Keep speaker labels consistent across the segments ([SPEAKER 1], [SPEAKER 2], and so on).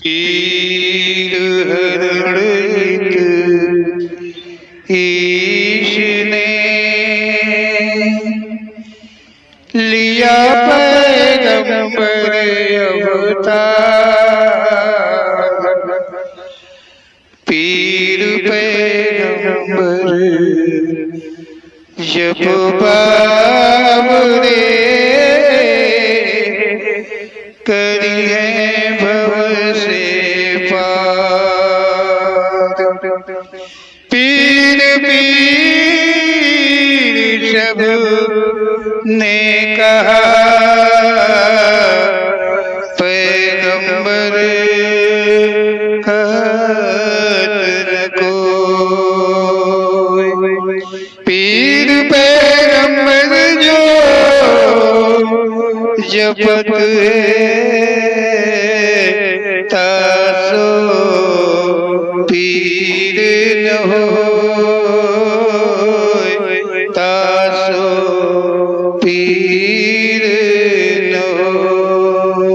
[SPEAKER 1] पीर हरण ईश ने लिया पैगंबर अवतार। पीर पैगंबर जब बाबरे करी है भव से पार। पीर पीर सब ने कहा पैगंबर कहत न कोई। पीर पैगंबर जो जपत है तासो पीर न होय, तासो पीर न होय।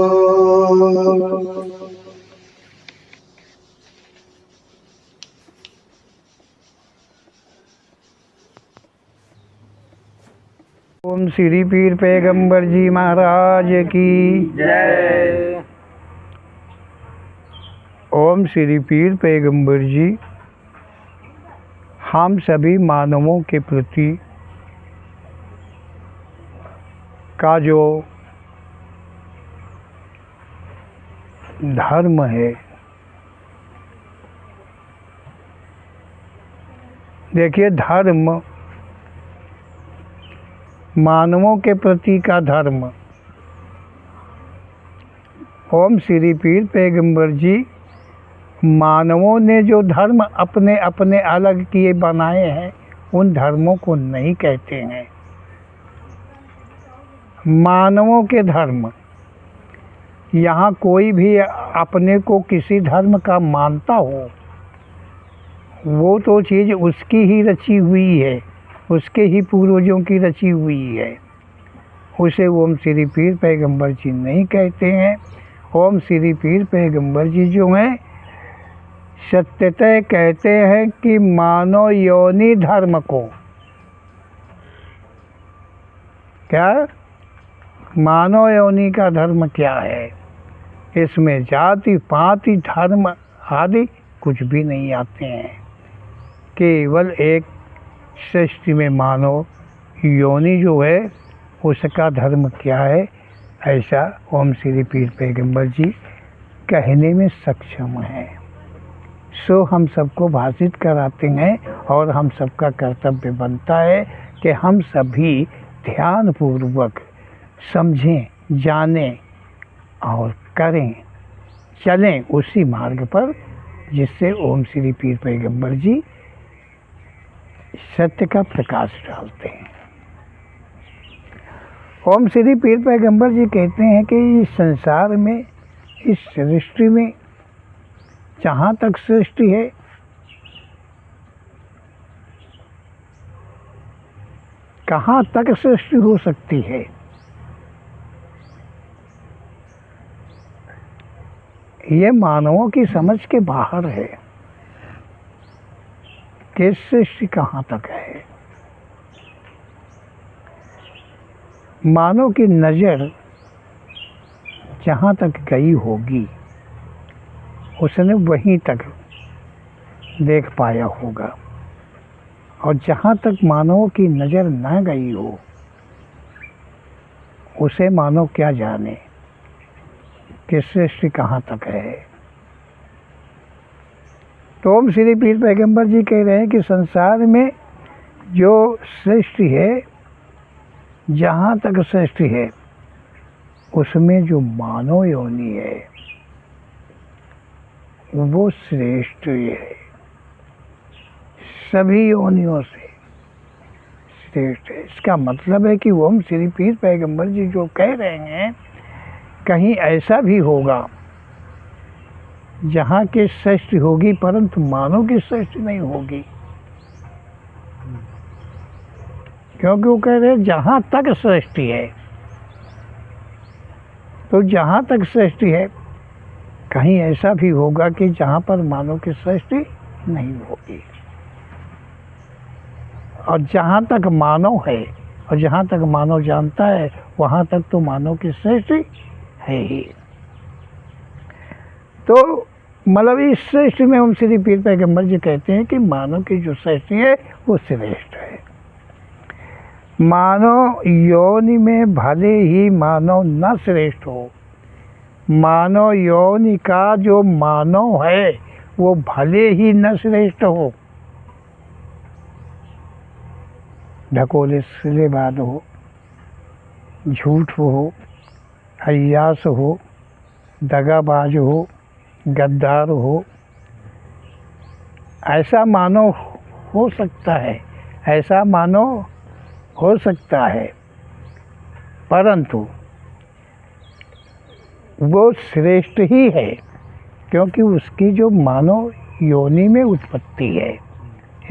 [SPEAKER 2] ओम श्री पीर पैगंबर जी महाराज की
[SPEAKER 3] जय।
[SPEAKER 2] ओम श्री पीर पैगंबर जी हम सभी मानवों के प्रति का जो धर्म है, देखिए धर्म मानवों के प्रति का धर्म। ओम श्री पीर पैगंबर जी मानवों ने जो धर्म अपने अपने अलग किए बनाए हैं उन धर्मों को नहीं कहते हैं। मानवों के धर्म, यहाँ कोई भी अपने को किसी धर्म का मानता हो वो तो चीज़ उसकी ही रची हुई है, उसके ही पूर्वजों की रची हुई है, उसे ओम श्री पीर पैगंबर जी नहीं कहते हैं। ओम श्री पीर पैगंबर जी जो हैं सत्यतः कहते हैं कि मानव योनि धर्म को, क्या मानव योनि का धर्म क्या है, इसमें जाति पाति धर्म आदि कुछ भी नहीं आते हैं। केवल एक सृष्टि में मानव योनि जो है उसका धर्म क्या है, ऐसा ओम श्री पीर पैगंबर जी कहने में सक्षम है। सो हम सबको भाषित कराते हैं और हम सबका कर्तव्य बनता है कि हम सभी ध्यानपूर्वक समझें, जानें और करें, चलें उसी मार्ग पर जिससे ओम श्री पीर पैगंबर जी सत्य का प्रकाश डालते हैं। ओम श्री पीर पैगंबर जी कहते हैं कि इस संसार में, इस सृष्टि में जहाँ तक सृष्टि है कहाँ तक सृष्टि हो सकती है, ये मानवों की समझ के बाहर है कि सृष्टि कहाँ तक है। मानव की नज़र जहाँ तक गई होगी उसने वहीं तक देख पाया होगा, और जहाँ तक मानव की नज़र न गई हो उसे मानव क्या जाने कि सृष्टि कहाँ तक है। तो ओम श्री पीर पैगंबर जी कह रहे हैं कि संसार में जो सृष्टि है, जहाँ तक सृष्टि है उसमें जो मानव योनि है वो श्रेष्ठ है, सभी योनियों से श्रेष्ठ है। इसका मतलब है कि ओम श्री पीर पैगंबर जी जो कह रहे हैं कहीं ऐसा भी होगा जहाँ की सृष्टि होगी परंतु मानव की सृष्टि नहीं होगी, क्योंकि वो कह रहे हैं जहाँ तक सृष्टि है। तो जहाँ तक सृष्टि है कहीं ऐसा भी होगा कि जहाँ पर मानव की सृष्टि नहीं होगी। और जहाँ तक मानव है और जहाँ तक मानव जानता है वहाँ तक तो मानव की सृष्टि है ही। तो मतलब इस सृष्टि में हम श्री पीर पैगंबर जी कहते हैं कि मानव की जो सृष्टि है वो श्रेष्ठ है। मानव योनि में भले ही मानव न श्रेष्ठ हो, मानव योनि का जो मानव है वो भले ही न श्रेष्ठ हो, ढकोले सिलेबाज हो, झूठ हो, अय्यास हो, दगाबाज हो, गद्दार हो, ऐसा मानव हो सकता है, ऐसा मानव हो सकता है, परंतु वो श्रेष्ठ ही है क्योंकि उसकी जो मानव योनि में उत्पत्ति है,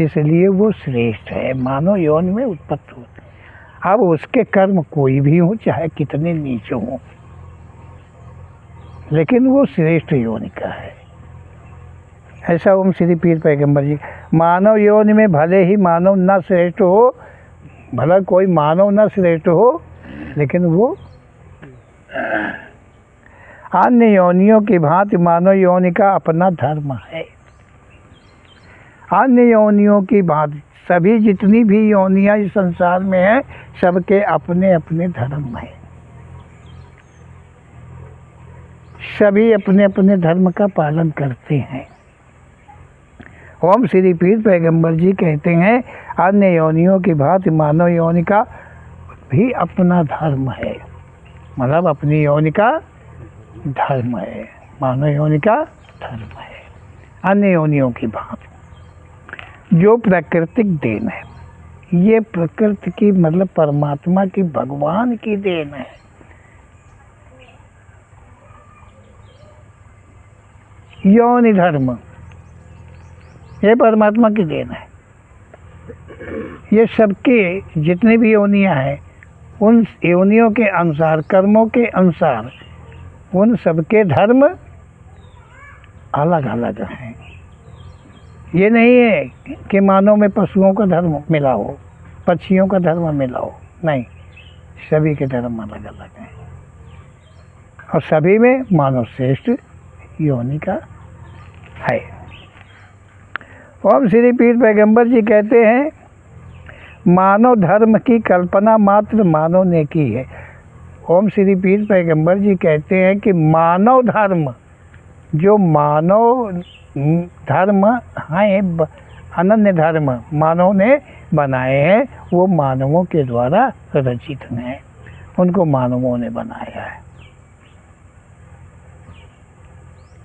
[SPEAKER 2] इसलिए वो श्रेष्ठ है। मानव योनि में उत्पत्ति हो, अब उसके कर्म कोई भी हो चाहे कितने नीचे हों, लेकिन वो श्रेष्ठ योनि का है। ऐसा ओम श्री पीर पैगंबर जी, मानव योनि में भले ही मानव न श्रेष्ठ हो, भला कोई मानव न श्रेष्ठ हो, लेकिन वो अन्य योनियों की भांति मानव योनि का अपना धर्म है। अन्य योनियों की भांति सभी जितनी भी योनियाँ इस संसार में हैं सबके अपने अपने धर्म हैं। सभी अपने अपने धर्म का पालन करते हैं। ओम श्री पीर पैगंबर जी कहते हैं अन्य योनियों की भांति मानव योनि का भी अपना धर्म है, मतलब अपनी योनि का धर्म है, मानव योनि का धर्म है। अन्य योनियों की भांति जो प्राकृतिक देन है, ये प्रकृति की मतलब परमात्मा की, भगवान की देन है। योनि धर्म ये परमात्मा की देन है। ये सबके जितने भी योनियाँ हैं उन योनियों के अनुसार, कर्मों के अनुसार उन सबके धर्म अलग अलग हैं। ये नहीं है कि मानव में पशुओं का धर्म मिला हो, पक्षियों का धर्म मिला हो, नहीं, सभी के धर्म अलग अलग हैं और सभी में मानव श्रेष्ठ योनि का है। ओम श्री पीर पैगंबर जी कहते हैं मानव धर्म की कल्पना मात्र मानव ने की है। ओम श्री पीर पैगंबर जी कहते हैं कि मानव धर्म, जो मानव धर्म हैं, अनन्य धर्म मानव ने बनाए हैं, वो मानवों के द्वारा रचित हैं, उनको मानवों ने बनाया है।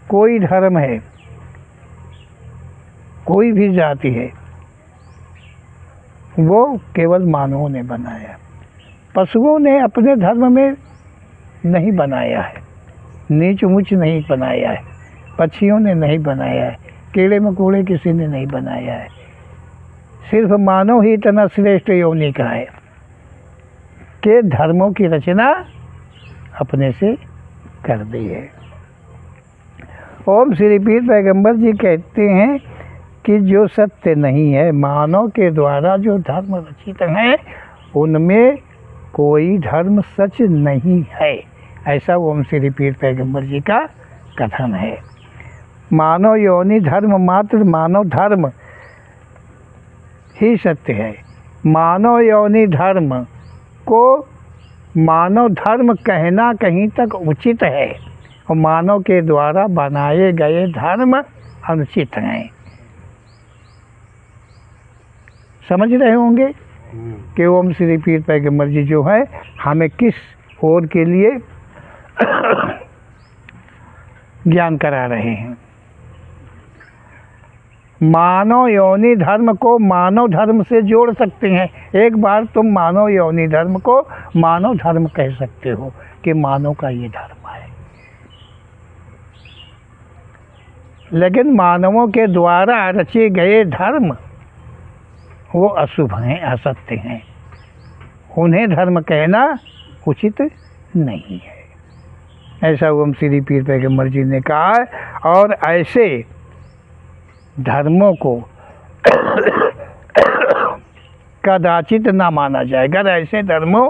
[SPEAKER 2] कोई धर्म है, कोई भी जाति है, वो केवल मानवों ने बनाया। पशुओं ने अपने धर्म में नहीं बनाया है, नीच ऊंच नहीं बनाया है, पक्षियों ने नहीं बनाया है, कीड़े मकोड़े किसी ने नहीं बनाया है। सिर्फ मानव ही इतना श्रेष्ठ योनि का है कि धर्मों की रचना अपने से कर दी है। ओम श्री पीर पैगंबर जी कहते हैं कि जो सत्य नहीं है, मानव के द्वारा जो धर्म रचित हैं उनमें कोई धर्म सच नहीं है। ऐसा ओम श्री पीर पैगंबर जी का कथन है। मानव योनि धर्म मात्र मानव धर्म ही सत्य है। मानव योनि धर्म को मानव धर्म कहना कहीं तक उचित है और मानव के द्वारा बनाए गए धर्म अनुचित हैं। समझ रहे होंगे कि ओम श्री पीर पैगंबर जी जो है हमें किस ओर के लिए ज्ञान करा रहे हैं। मानव योनि धर्म को मानव धर्म से जोड़ सकते हैं। एक बार तुम मानव योनि धर्म को मानव धर्म कह सकते हो कि मानव का ये धर्म है, लेकिन मानवों के द्वारा रचे गए धर्म वो अशुभ हैं, असत्य हैं, उन्हें धर्म कहना उचित नहीं है। ऐसा ओम श्री पीर पैगम्बर जी ने कहा है। और ऐसे धर्मों को कदाचित ना माना जाए। अगर ऐसे धर्मों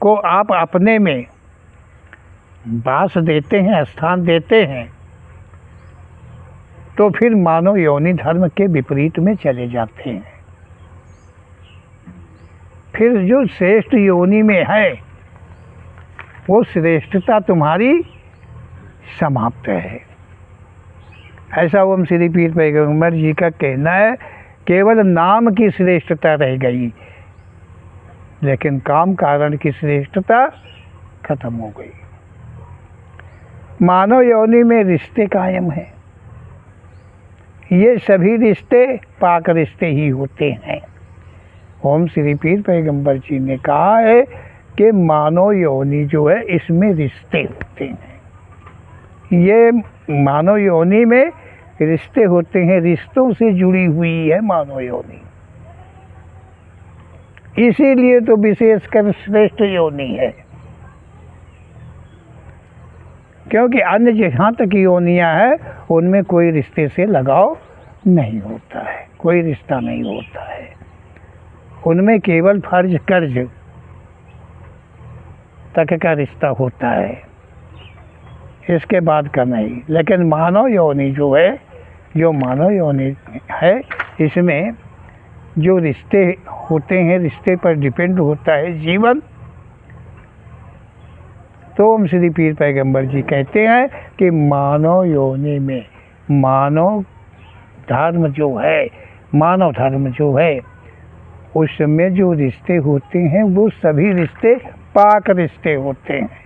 [SPEAKER 2] को आप अपने में वास देते हैं, स्थान देते हैं, तो फिर मानव योनि धर्म के विपरीत में चले जाते हैं। फिर जो श्रेष्ठ योनि में है वो श्रेष्ठता तुम्हारी समाप्त है। ऐसा ओम श्री पीर पैगम्बर जी का कहना है। केवल नाम की श्रेष्ठता रह गई, लेकिन काम कारण की श्रेष्ठता खत्म हो गई। मानव योनि में रिश्ते कायम हैं। ये सभी रिश्ते पाक रिश्ते ही होते हैं। ओम श्री पीर पैगम्बर जी ने कहा है कि मानव योनि जो है इसमें रिश्ते होते हैं। ये मानव योनि में रिश्ते होते हैं, रिश्तों से जुड़ी हुई है मानव योनि। इसीलिए तो विशेषकर श्रेष्ठ योनि है, क्योंकि अन्य जहाँ तक योनियाँ हैं उनमें कोई रिश्ते से लगाव नहीं होता है, कोई रिश्ता नहीं होता है। उनमें केवल फर्ज कर्ज तक का रिश्ता होता है, इसके बाद का नहीं। लेकिन मानव योनि जो है, जो मानव योनि है, इसमें जो रिश्ते होते हैं, रिश्ते पर डिपेंड होता है जीवन। तो ओम श्री पीर पैगम्बर जी कहते हैं कि मानव योनि में मानव धर्म जो है, मानव धर्म जो है, उसमें जो रिश्ते होते हैं वो सभी रिश्ते पाक रिश्ते होते हैं।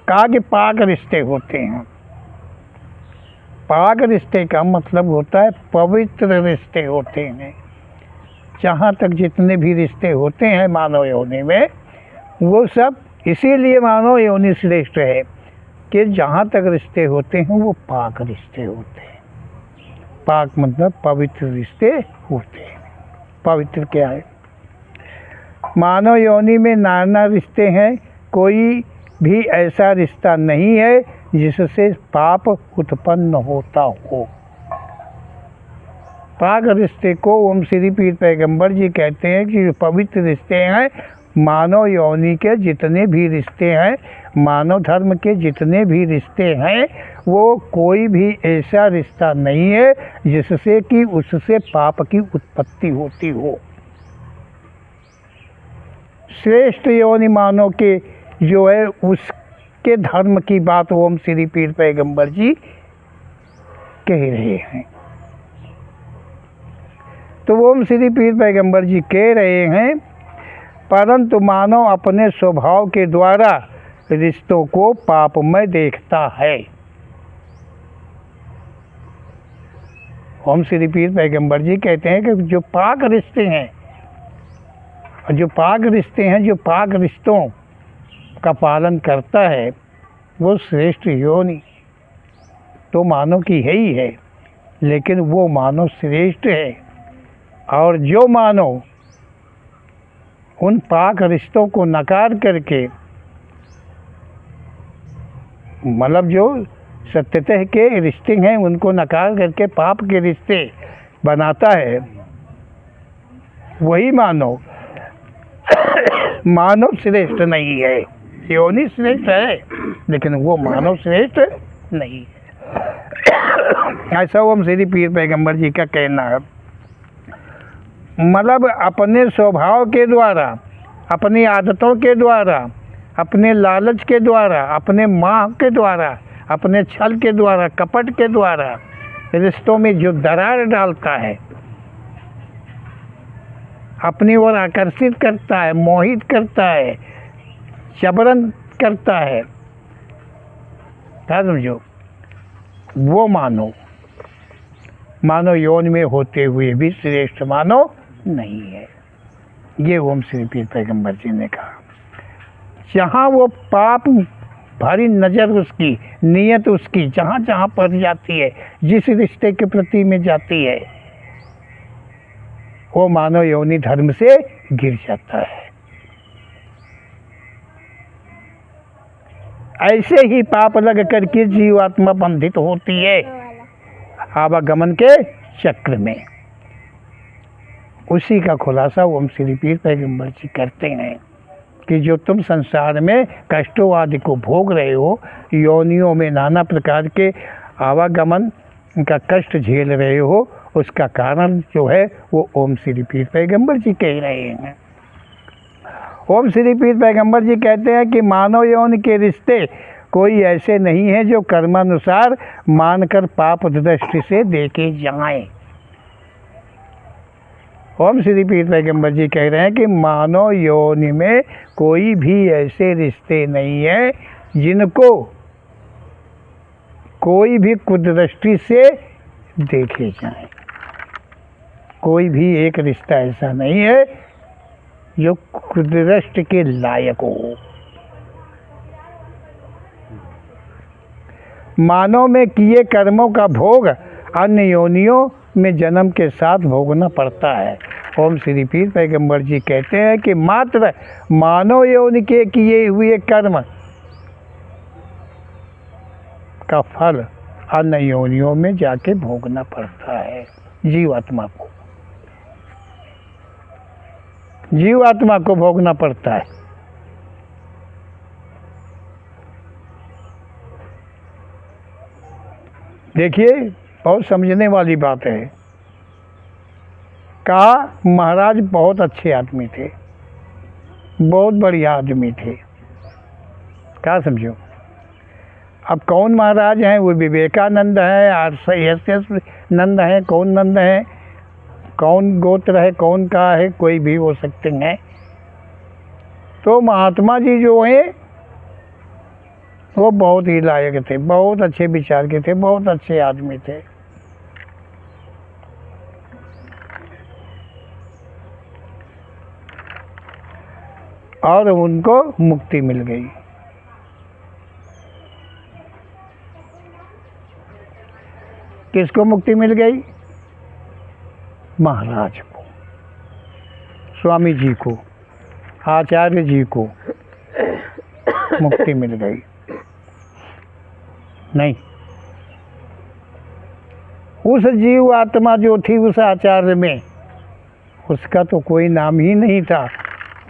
[SPEAKER 2] कहा कि पाक रिश्ते होते हैं। पाक रिश्ते का मतलब होता है पवित्र रिश्ते होते हैं। जहाँ तक जितने भी रिश्ते होते हैं मानव योनि में, वो सब इसीलिए मानव योनि श्रेष्ठ है कि जहाँ तक रिश्ते होते हैं वो पाक रिश्ते होते हैं। पाक मतलब पवित्र रिश्ते होते हैं। पवित्र क्या है? मानव योनि में नाना रिश्ते हैं। कोई भी ऐसा रिश्ता नहीं है जिससे पाप उत्पन्न होता हो। पाक रिश्ते को ओम श्री पीर पैगम्बर जी कहते हैं कि पवित्र रिश्ते हैं। मानव योनि के जितने भी रिश्ते हैं, मानव धर्म के जितने भी रिश्ते हैं, वो कोई भी ऐसा रिश्ता नहीं है जिससे कि उससे पाप की उत्पत्ति होती हो। श्रेष्ठ योनि मानव के जो है उसके धर्म की बात ओम श्री पीर पैगम्बर जी कह रहे हैं। तो ओम श्री पीर पैगम्बर जी कह रहे हैं, परंतु मानव अपने स्वभाव के द्वारा रिश्तों को पापमय देखता है। ओम श्री पीर पैगम्बर जी कहते हैं कि जो पाक रिश्ते हैं, जो पाक रिश्ते हैं, जो पाक रिश्तों का पालन करता है, वो श्रेष्ठ योनि तो मानव की है ही है, लेकिन वो मानव श्रेष्ठ है। और जो मानव उन पाक रिश्तों को नकार करके, मतलब जो सत्यतः के रिश्ते हैं उनको नकार करके पाप के रिश्ते बनाता है, वही मानव मानव श्रेष्ठ नहीं है। योनि श्रेष्ठ है, लेकिन वो मानव श्रेष्ठ नहीं है। ऐसा ओम श्री पीर पैगम्बर जी का कहना है। मतलब अपने स्वभाव के द्वारा, अपनी आदतों के द्वारा, अपने लालच के द्वारा, अपने माह के द्वारा, अपने छल के द्वारा, कपट के द्वारा रिश्तों में जो दरार डालता है, अपनी ओर आकर्षित करता है, मोहित करता है, जबरन करता है, समझो, वो मानव योनि में होते हुए भी श्रेष्ठ मानव नहीं है। ये ओम श्री पीर पैगम्बर जी ने कहा। जहाँ वो पाप भरी नज़र उसकी, नीयत उसकी जहाँ जहाँ पर जाती है, जिस रिश्ते के प्रति में जाती है, वो मानव योनि धर्म से गिर जाता है। ऐसे ही पाप लग करके जीवात्मा बंधित होती है आवागमन के चक्र में। उसी का खुलासा ओम श्री पीर पैगंबर जी करते हैं कि जो तुम संसार में कष्टों आदि को भोग रहे हो, योनियों में नाना प्रकार के आवागमन का कष्ट झेल रहे हो, उसका कारण जो है वो ओम श्री पीर पैगंबर जी कह रहे हैं। ओम श्री पीर पैगंबर जी कहते हैं कि मानव यौन के रिश्ते कोई ऐसे नहीं है जो कर्मानुसार मानकर पाप दृष्टि से देखे जाएं। ओम श्री पीर पैगंबर जी कह रहे हैं कि मानव योनि में कोई भी ऐसे रिश्ते नहीं है जिनको कोई भी कुदृष्टि से देखे जाएं। कोई भी एक रिश्ता ऐसा नहीं है जो कुदृष्टि के लायक हो। मानव में किए कर्मों का भोग अन्य योनियों में जन्म के साथ भोगना पड़ता है। ओम श्री पीर पैगंबर जी कहते हैं कि मात्र मानव योनि के किए हुए कर्म का फल अन्य योनियों में जाके भोगना पड़ता है जीवात्मा को। जीवात्मा को भोगना पड़ता है। देखिए बहुत समझने वाली बात है। कहा महाराज बहुत अच्छे आदमी थे, बहुत बढ़िया आदमी थे। क्या समझो, अब कौन महाराज हैं? वो विवेकानंद है, RSS नंद है, कौन नंद है, कौन गोत्र है, कौन का है, कोई भी हो सकते हैं। तो महात्मा जी जो हैं वो बहुत ही लायक थे, बहुत अच्छे विचार के थे, बहुत अच्छे आदमी थे। और उनको मुक्ति मिल गई। किसको मुक्ति मिल गई? महाराज को, स्वामी जी को, आचार्य जी को मुक्ति मिल गई। नहीं, उस जीव आत्मा जो थी उस आचार्य में, उसका तो कोई नाम ही नहीं था।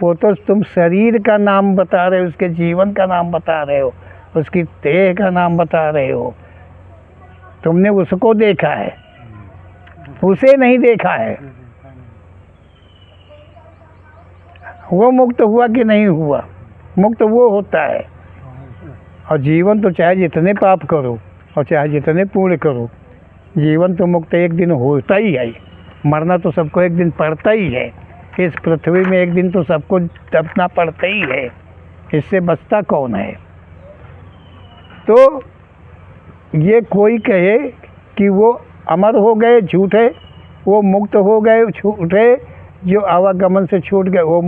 [SPEAKER 2] वो तो तुम शरीर का नाम बता रहे हो, उसके जीवन का नाम बता रहे हो, उसकी देह का नाम बता रहे हो। तुमने उसको देखा है, उसे नहीं देखा है। वो मुक्त हुआ कि नहीं हुआ? मुक्त वो होता है। और जीवन तो चाहे जितने पाप करो और चाहे जितने पुण्य करो, जीवन तो मुक्त एक दिन होता ही है। मरना तो सबको एक दिन पड़ता ही है। इस पृथ्वी में एक दिन तो सबको दबना पड़ता ही है। इससे बचता कौन है? तो ये कोई कहे कि वो अमर हो गए, झूठ है। वो मुक्त हो गए, झूठ है। जो आवागमन से छूट गए वो,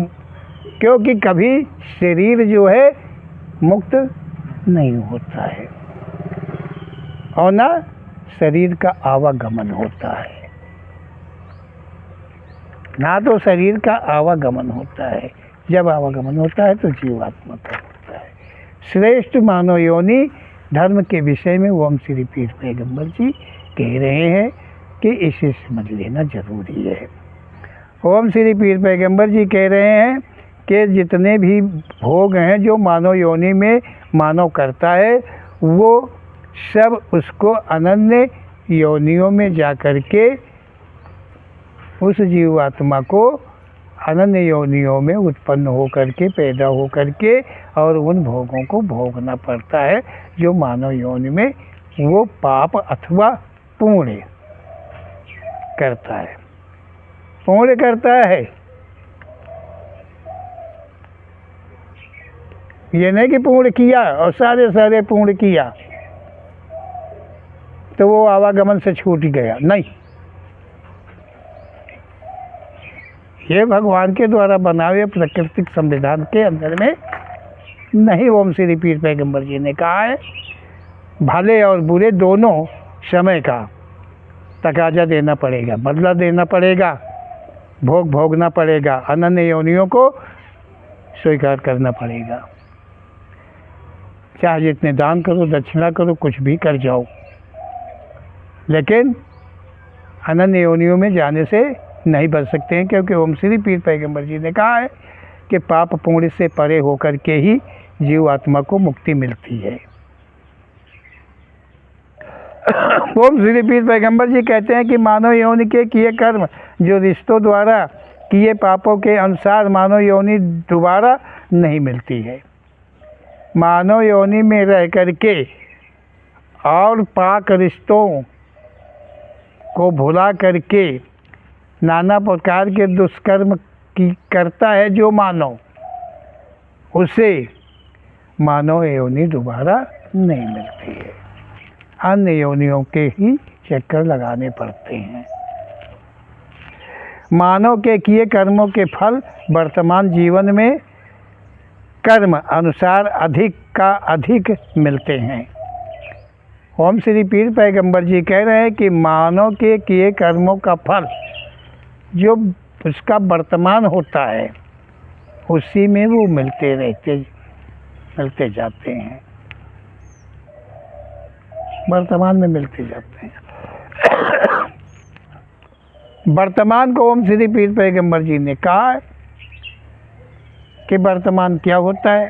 [SPEAKER 2] क्योंकि कभी शरीर जो है मुक्त नहीं होता है और ना शरीर का आवागमन होता है। ना तो शरीर का आवागमन होता है। जब आवागमन होता है तो जीवात्मा का होता है। श्रेष्ठ मानव योनि धर्म के विषय में ओम श्री पीर पैगंबर जी कह रहे हैं कि इसे समझ लेना जरूरी है। ओम श्री पीर पैगंबर जी कह रहे हैं कि जितने भी भोग हैं जो मानव योनि में मानव करता है, वो सब उसको अनन्य योनियों में जा कर के उस जीवात्मा को अनन्य योनियों में उत्पन्न हो करके, पैदा हो करके और उन भोगों को भोगना पड़ता है जो मानव योनि में वो पाप अथवा पुण्य करता है। पुण्य करता है, ये नहीं कि पुण्य किया और सारे पुण्य किया तो वो आवागमन से छूट गया। नहीं, ये भगवान के द्वारा बनाए प्राकृतिक संविधान के अंदर में नहीं। ओम श्री पीर पैगंबर जी ने कहा है भले और बुरे दोनों समय का तकाजा देना पड़ेगा, बदला देना पड़ेगा, भोग भोगना पड़ेगा, अनन्य योनियों को स्वीकार करना पड़ेगा। चाहे जितने दान करो, दक्षिणा करो, कुछ भी कर जाओ, लेकिन अनन्य योनियों में जाने से नहीं बच सकते हैं, क्योंकि ओम श्री पीर पैगंबर जी ने कहा है कि पाप पुण्य से परे होकर के ही जीव आत्मा को मुक्ति मिलती है। ओम श्री पीर पैगंबर जी कहते हैं कि मानव योनि के किए कर्म जो रिश्तों द्वारा किए पापों के अनुसार मानव योनि दोबारा नहीं मिलती है। मानव योनि में रह करके और पाक रिश्तों को भुला करके नाना प्रकार के दुष्कर्म की करता है जो मानव, उसे मानव योनि दोबारा नहीं मिलती है, अन्य योनियों के ही चक्कर लगाने पड़ते हैं। मानव के किए कर्मों के फल वर्तमान जीवन में कर्म अनुसार अधिक का अधिक मिलते हैं। ओम श्री पीर पैगंबर जी कह रहे हैं कि मानव के किए कर्मों का फल जो उसका वर्तमान होता है उसी में वो मिलते जाते हैं, वर्तमान में मिलते जाते हैं। वर्तमान को ओम श्री पीर पैगंबर जी ने कहा है कि वर्तमान क्या होता है।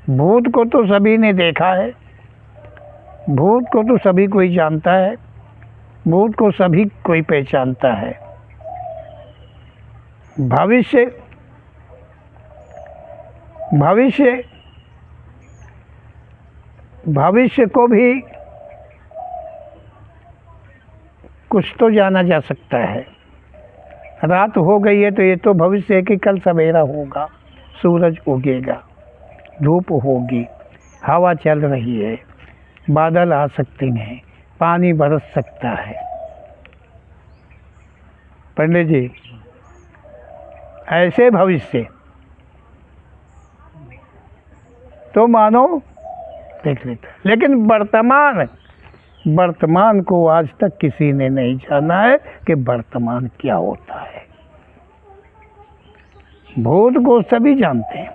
[SPEAKER 2] भूत को तो सभी ने देखा है, भूत को तो सभी कोई जानता है, भूत को सभी कोई पहचानता है। भविष्य को भी कुछ तो जाना जा सकता है। रात हो गई है तो ये तो भविष्य है कि कल सवेरा होगा, सूरज उगेगा, धूप होगी, हवा चल रही है, बादल आ सकते हैं, पानी बरस सकता है। पंडित जी, ऐसे भविष्य तो मानो देख लेता है, लेकिन वर्तमान को आज तक किसी ने नहीं जाना है कि वर्तमान क्या होता है। भूत को सभी जानते हैं,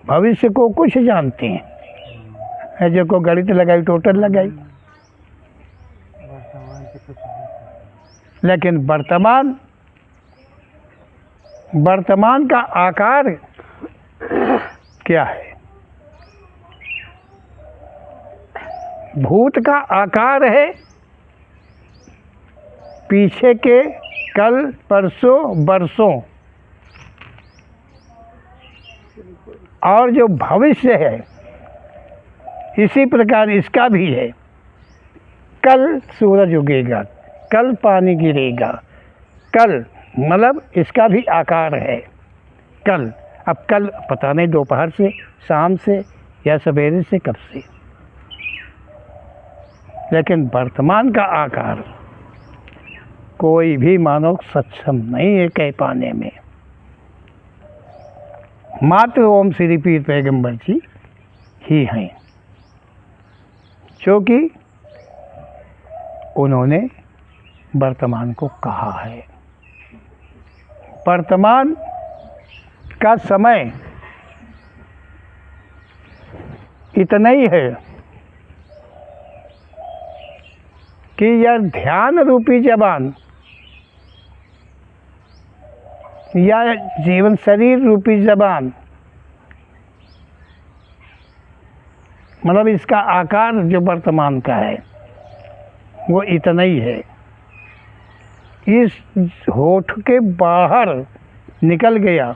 [SPEAKER 2] भविष्य को कुछ जानते हैं, जो को गणित लगाई टोटल लगाई, लेकिन वर्तमान का आकार क्या है। भूत का आकार है पीछे के कल परसों बरसों, और जो भविष्य है इसी प्रकार इसका भी है। कल सूरज उगेगा, कल पानी गिरेगा, कल मतलब इसका भी आकार है कल। अब कल पता नहीं दोपहर से, शाम से या सवेरे से, कब से, लेकिन वर्तमान का आकार कोई भी मानव सक्षम नहीं है कह पाने में। मात्र ओम श्री पीर पैगंबर जी ही हैं, क्योंकि उन्होंने वर्तमान को कहा है। वर्तमान का समय इतना ही है कि यह ध्यान रूपी जबान या जीवन शरीर रूपी जबान, मतलब इसका आकार जो वर्तमान का है वो इतना ही है। इस होठ के बाहर निकल गया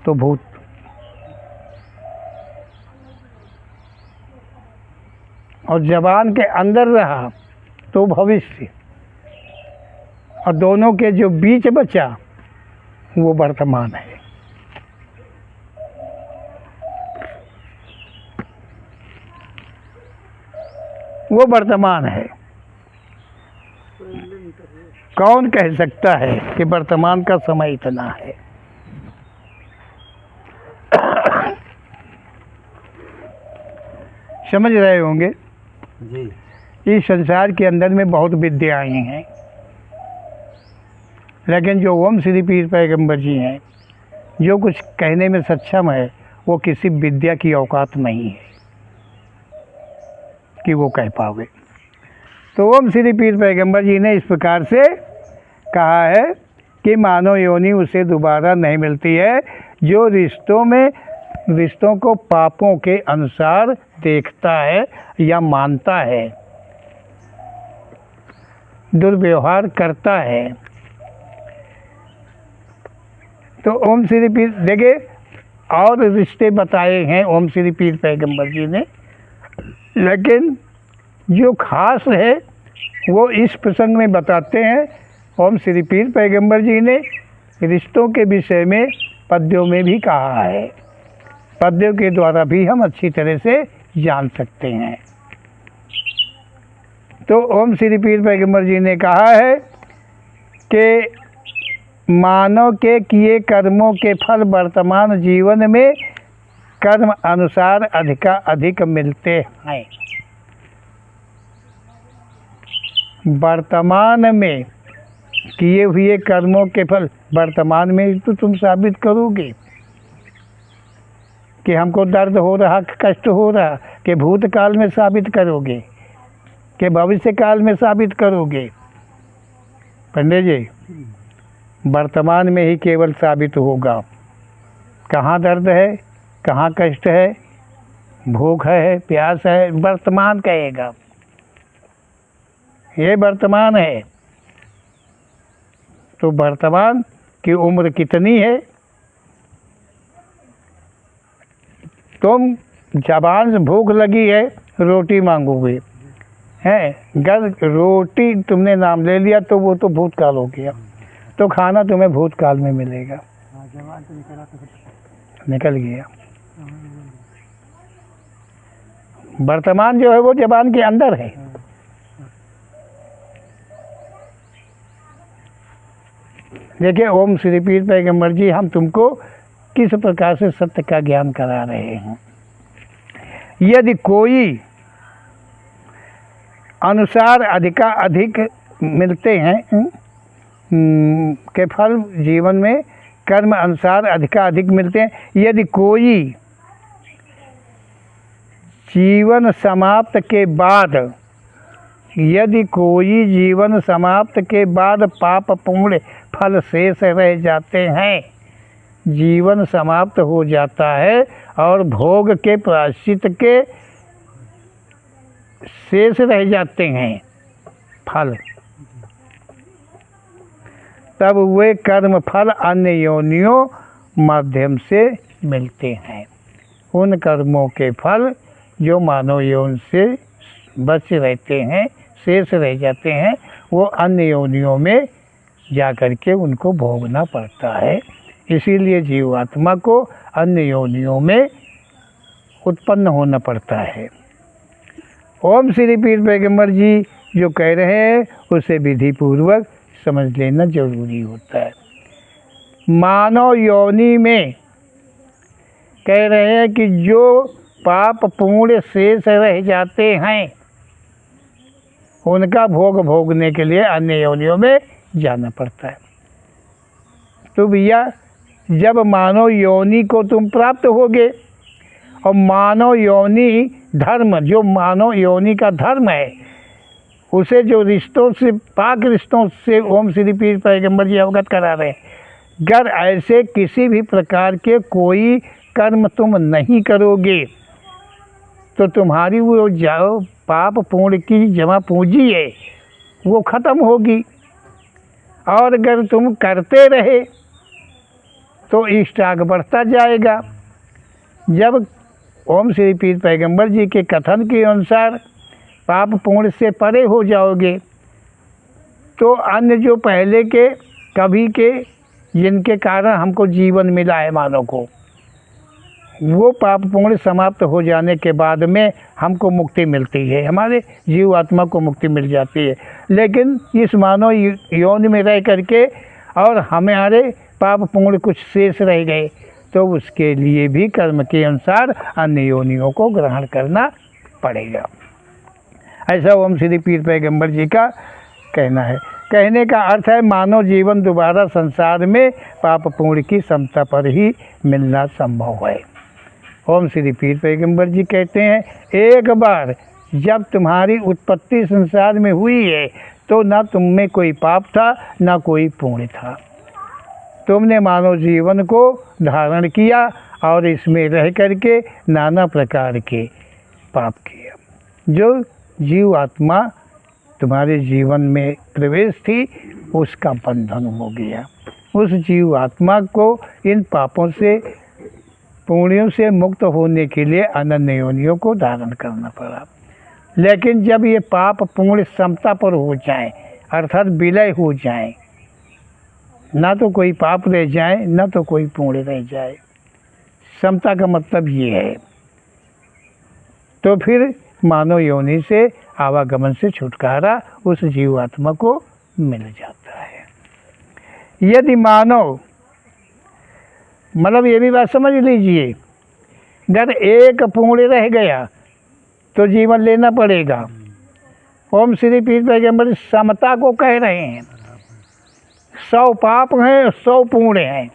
[SPEAKER 2] तो भूत, और जबान के अंदर रहा तो भविष्य, और दोनों के जो बीच बचा वो वर्तमान है। वो वर्तमान है। कौन कह सकता है कि वर्तमान का समय इतना है। समझ रहे होंगे
[SPEAKER 3] जी।
[SPEAKER 2] इस संसार के अंदर में बहुत विद्याएं हैं, लेकिन जो ओम श्री पीर पैगंबर जी हैं जो कुछ कहने में सक्षम है वो किसी विद्या की औकात नहीं है कि वो कह पावे। तो ओम श्री पीर पैगंबर जी ने इस प्रकार से कहा है कि मानव योनि उसे दोबारा नहीं मिलती है जो रिश्तों को पापों के अनुसार देखता है या मानता है, दुर्व्यवहार करता है। तो ओम श्री पीर देखिए और रिश्ते बताए हैं ओम श्री पीर पैगंबर जी ने, लेकिन जो खास है वो इस प्रसंग में बताते हैं। ओम श्री पीर पैगंबर जी ने रिश्तों के विषय में पद्यों में भी कहा है, पद्यों के द्वारा भी हम अच्छी तरह से जान सकते हैं। तो ओम श्री पीर पैगंबर जी ने कहा है कि मानव के किए कर्मों के फल वर्तमान जीवन में कर्म अनुसार अधिक मिलते हैं। वर्तमान में किए हुए कर्मों के फल वर्तमान में तो तुम साबित करोगे कि हमको दर्द हो रहा, कष्ट हो रहा, कि भूतकाल में साबित करोगे, कि भविष्य काल में साबित करोगे। पंडित जी, वर्तमान में ही केवल साबित होगा कहाँ दर्द है, कहाँ कष्ट है, भूख है, प्यास है, वर्तमान कहेगा। ये वर्तमान है। तो वर्तमान की उम्र कितनी है? तुम जबान से भूख लगी है, रोटी मांगोगे, हैं? अगर रोटी तुमने नाम ले लिया तो वो तो भूतकाल हो गया, तो खाना तुम्हें भूतकाल में मिलेगा। निकल गया। वर्तमान जो है वो जबान के अंदर है। देखिए ओम श्री पीर पैगंबर जी हम तुमको किस प्रकार से सत्य का ज्ञान करा रहे हैं। यदि कोई अनुसार अधिक मिलते हैं के फल जीवन में कर्म अनुसार अधिक मिलते हैं। यदि कोई जीवन समाप्त के बाद पाप पुण्य फल शेष रह जाते हैं, जीवन समाप्त हो जाता है और भोग के प्रायश्चित के शेष रह जाते हैं फल, तब वे कर्म फल अन्य योनियों माध्यम से मिलते हैं। उन कर्मों के फल जो मानव योनि से बच रहते हैं, शेष रह जाते हैं, वो अन्य योनियों में जा कर के उनको भोगना पड़ता है। इसीलिए जीवात्मा को अन्य योनियों में उत्पन्न होना पड़ता है। ओम श्री पीर पैगंबर जी जो कह रहे हैं उसे विधि पूर्वक समझ लेना जरूरी होता है। मानव योनि में कह रहे हैं कि जो पाप पुण्य शेष रह जाते हैं उनका भोग भोगने के लिए अन्य योनियों में जाना पड़ता है। तो भैया जब मानव योनि को तुम प्राप्त होगे और मानव योनि धर्म, जो मानव योनि का धर्म है, उसे जो रिश्तों से पाक रिश्तों से ओम श्री पीर पैगंबर जी अवगत करा रहे हैं। अगर ऐसे किसी भी प्रकार के कोई कर्म तुम नहीं करोगे तो तुम्हारी वो जाओ पाप पुण्य की जमा पूंजी है वो ख़त्म होगी, और अगर तुम करते रहे तो इष्टाग बढ़ता जाएगा। जब ओम श्री पीर पैगंबर जी के कथन के अनुसार पाप पुण्य से परे हो जाओगे तो अन्य जो पहले के कभी के जिनके कारण हमको जीवन मिला है मानव को, वो पाप पुण्य समाप्त हो जाने के बाद में हमको मुक्ति मिलती है, हमारे जीव आत्मा को मुक्ति मिल जाती है। लेकिन इस मानव यौन में रह करके और हमारे पाप पुण्य कुछ शेष रह गए तो उसके लिए भी कर्म के अनुसार अन्य योनियों को ग्रहण करना पड़ेगा। ऐसा ओम श्री पीर पैगंबर जी का कहना है। कहने का अर्थ है मानव जीवन दोबारा संसार में पाप पुण्य की समता पर ही मिलना संभव है। ओम श्री पीर पैगंबर जी कहते हैं, एक बार जब तुम्हारी उत्पत्ति संसार में हुई है तो ना तुम में कोई पाप था ना कोई पुण्य था। तुमने मानव जीवन को धारण किया और इसमें रह करके नाना प्रकार के पाप किया। जो जीव आत्मा तुम्हारे जीवन में प्रवेश थी उसका बंधन हो गया। उस जीव आत्मा को इन पापों से पुण्यों से मुक्त होने के लिए अनन्य योनियों को धारण करना पड़ा। लेकिन जब ये पाप पुण्य समता पर हो जाए अर्थात विलय हो जाए, ना तो कोई पाप रह जाए ना तो कोई पुण्य रह जाए, समता का मतलब ये है, तो फिर मानव योनि से आवागमन से छुटकारा उस जीवात्मा को मिल जाता है। यदि मानव मतलब ये भी बात समझ लीजिए, अगर एक पुण्य रह गया तो जीवन लेना पड़ेगा। ओम श्री पीर पैगंबर समता को कह रहे हैं। 100 पाप हैं 100 पुण्य हैं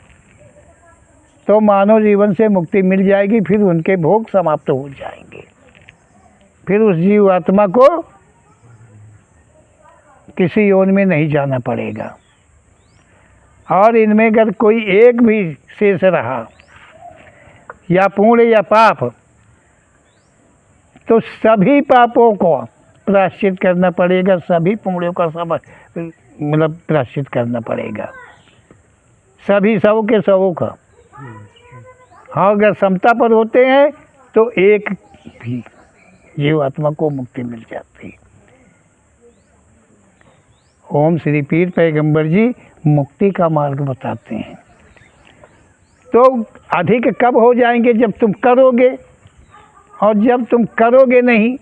[SPEAKER 2] तो मानव जीवन से मुक्ति मिल जाएगी, फिर उनके भोग समाप्त हो जाएंगे। फिर उस जीव आत्मा को किसी योनि में नहीं जाना पड़ेगा। और इनमें अगर कोई एक भी शेष रहा या पुण्य या पाप तो सभी पापों को प्रायश्चित करना पड़ेगा, सभी पुण्यों का सब मतलब प्रायश्चित करना पड़ेगा, सभी 100 के 100 का। हाँ, अगर समता पर होते हैं तो एक भी जीव आत्मा को मुक्ति मिल जाती है। ओम श्री पीर पैगंबर जी मुक्ति का मार्ग बताते हैं। तो अधिक कब हो जाएंगे? जब तुम करोगे, और जब तुम करोगे नहीं,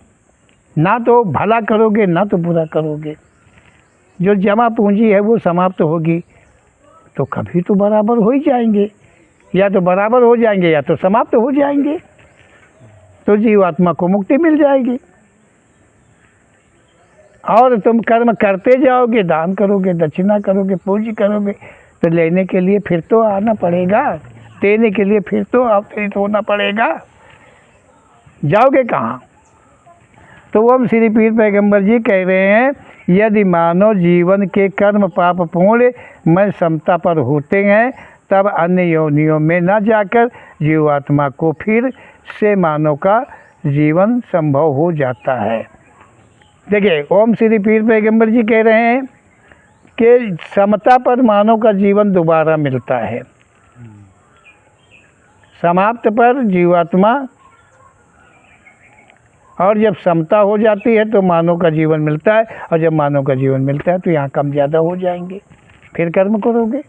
[SPEAKER 2] ना तो भला करोगे ना तो बुरा करोगे, जो जमा पूंजी है वो समाप्त होगी, तो कभी तो बराबर हो ही जाएंगे, या तो बराबर हो जाएंगे या तो समाप्त हो जाएंगे, तो जीवात्मा को मुक्ति मिल जाएगी। और तुम कर्म करते जाओगे, दान करोगे, दक्षिणा करोगे, पूजा करोगे, तो लेने के लिए फिर तो आना पड़ेगा, देने के लिए फिर तो अवतरित होना पड़ेगा, जाओगे कहाँ? तो ओम श्री पीर पैगंबर जी कह रहे हैं, यदि मानव जीवन के कर्म पाप पुण्य में समता पर होते हैं तब अन्य योनियों में न जाकर जीवात्मा को फिर से मानव का जीवन संभव हो जाता है। देखिए, ओम श्री पीर पैगंबर जी कह रहे हैं कि समता पर मानव का जीवन दोबारा मिलता है, समाप्त पर जीवात्मा, और जब समता हो जाती है तो मानव का जीवन मिलता है, और जब मानव का जीवन मिलता है तो यहाँ कम ज़्यादा हो जाएंगे, फिर कर्म करोगे।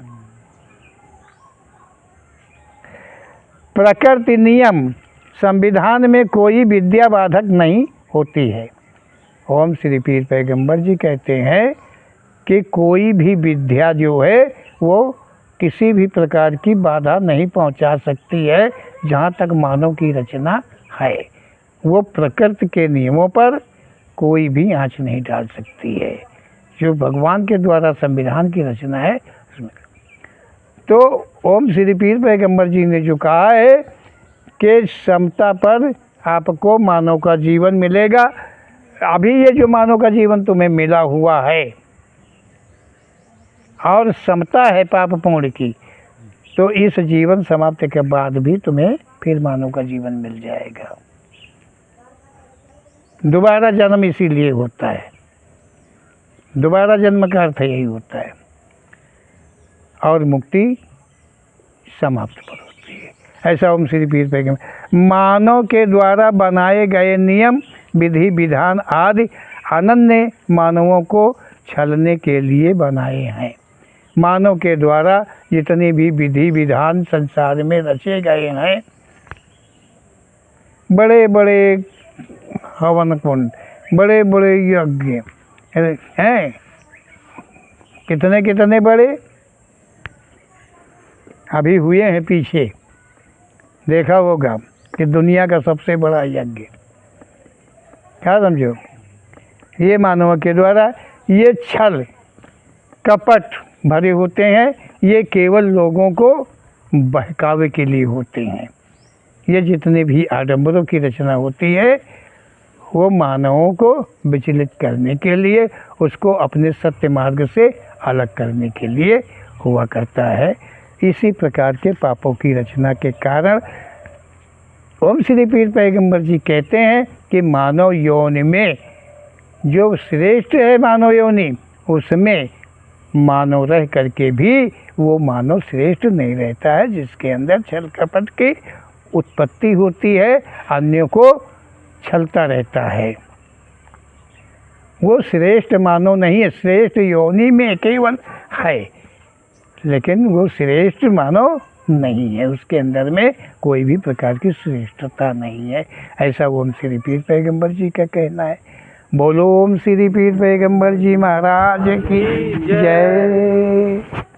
[SPEAKER 2] प्रकृति नियम संविधान में कोई विद्या बाधक नहीं होती है। ओम श्री पीर पैगंबर जी कहते हैं कि कोई भी विद्या जो है वो किसी भी प्रकार की बाधा नहीं पहुंचा सकती है। जहाँ तक मानव की रचना है वो प्रकृति के नियमों पर कोई भी आँच नहीं डाल सकती है। जो भगवान के द्वारा संविधान की रचना है उसमें। तो ओम श्री पीर पैगंबर जी ने जो कहा है कि समता पर आपको मानव का जीवन मिलेगा। अभी ये जो मानव का जीवन तुम्हें मिला हुआ है और समता है पाप पुण्य की, तो इस जीवन समाप्ति के बाद भी तुम्हें फिर मानव का जीवन मिल जाएगा। दोबारा जन्म इसीलिए होता है, दोबारा जन्म का अर्थ यही होता है, और मुक्ति समाप्त पर होती है। ऐसा ओम श्री पीर पैगंबर मानव के द्वारा बनाए गए नियम विधि विधान आदि अनन्य मानवों को छलने के लिए बनाए हैं। मानव के द्वारा जितने भी विधि विधान संसार में रचे गए हैं, बड़े बड़े हवन कुंड, बड़े बड़े यज्ञ हैं, कितने कितने बड़े अभी हुए हैं, पीछे देखा होगा कि दुनिया का सबसे बड़ा यज्ञ, क्या समझो, ये मानव के द्वारा ये छल कपट भरे होते हैं, ये केवल लोगों को बहकावे के लिए होते हैं। ये जितने भी आडंबरों की रचना होती है वो मानवों को विचलित करने के लिए, उसको अपने सत्य मार्ग से अलग करने के लिए हुआ करता है। इसी प्रकार के पापों की रचना के कारण ओम श्री पीर पैगंबर जी कहते हैं कि मानव योनि में जो श्रेष्ठ है मानव योनि, उसमें मानव रह करके भी वो मानव श्रेष्ठ नहीं रहता है, जिसके अंदर छल कपट की उत्पत्ति होती है, अन्यों को छलता रहता है। वो श्रेष्ठ मानव नहीं है, श्रेष्ठ योनि में केवल है, लेकिन वो श्रेष्ठ मानव नहीं है, उसके अंदर में कोई भी प्रकार की श्रेष्ठता नहीं है। ऐसा ओम श्री पीर पैगंबर जी का कहना है। बोलो ओम श्री पीर पैगंबर जी महाराज की जय।